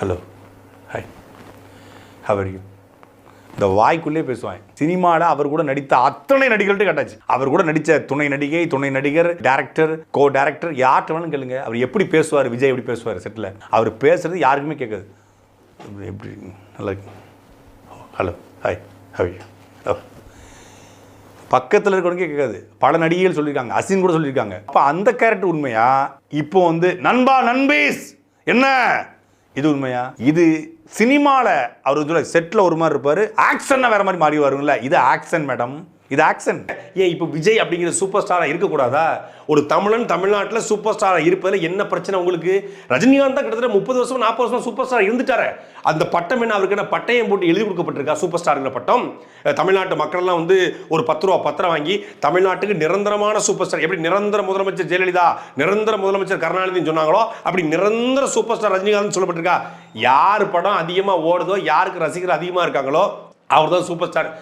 Hello, hi, how are you? இந்த வாய்க்குள்ளே பேசுவாங்க. சினிமாவில் அவர் கூட நடித்த அத்தனை நடிகர்கள்ட்ட கேட்டாச்சு. அவர் கூட நடித்த துணை நடிகை, துணை நடிகர், டேரக்டர், கோ டேரக்டர், யார்கிட்ட வேணும் கேளுங்க. அவர் எப்படி பேசுவார், விஜய் எப்படி பேசுவார் செட்டில், அவர் பேசுறது யாருக்குமே கேட்காது. எப்படி நல்லா இருக்கு, ஹலோ, ஹாய், ஹவ் யூ? பக்கத்தில் இருக்கிறவங்க கேட்காது. பல நடிகைகள் சொல்லியிருக்காங்க, அசின் கூட சொல்லியிருக்காங்க. அப்போ அந்த கேரக்டர் உண்மையா? இப்போ வந்து நண்பா நண்பீஸ் என்ன இது உண்மையா? இது சினிமாவில் அவர் செட்டில் ஒரு மாதிரி இருப்பார், ஆக்ஷன்னா வேற மாதிரி மாறி வருங்களா? இது ஆக்ஷன் மேடம், இது ஆக்ஷன். ஏன் இப்போ விஜய் அப்படிங்கிற சூப்பர் ஸ்டாராக இருக்கக்கூடாதா? ஒரு தமிழன் தமிழ்நாட்டில் சூப்பர் ஸ்டாராக இருப்பதில் என்ன பிரச்சனை உங்களுக்கு? ரஜினிகாந்த் தான் கிட்டத்தட்ட 30 வருஷம் 40 வருஷம் சூப்பர் ஸ்டார் இருந்துட்டாரு. அந்த பட்டம் என்ன அவருக்கு என்ன பட்டயம் போட்டு எழுதி கொடுக்கப்பட்டிருக்கா? சூப்பர் ஸ்டாருங்கிற பட்டம். தமிழ்நாட்டு மக்கள்லாம் வந்து ஒரு 10 ரூபா பத்திரம் வாங்கி தமிழ்நாட்டுக்கு நிரந்தரமான சூப்பர் ஸ்டார், எப்படி நிரந்தர முதலமைச்சர் ஜெயலலிதா, நிரந்தர முதலமைச்சர் கருணாநிதினு சொன்னாங்களோ அப்படி நிரந்தர சூப்பர் ஸ்டார் ரஜினிகாந்த் சொல்லப்பட்டிருக்கா. யார் படம் அதிகமாக ஓடுதோ, யாருக்கு ரசிகர் அதிகமாக இருக்காங்களோ அவர் தான் சூப்பர் ஸ்டார்.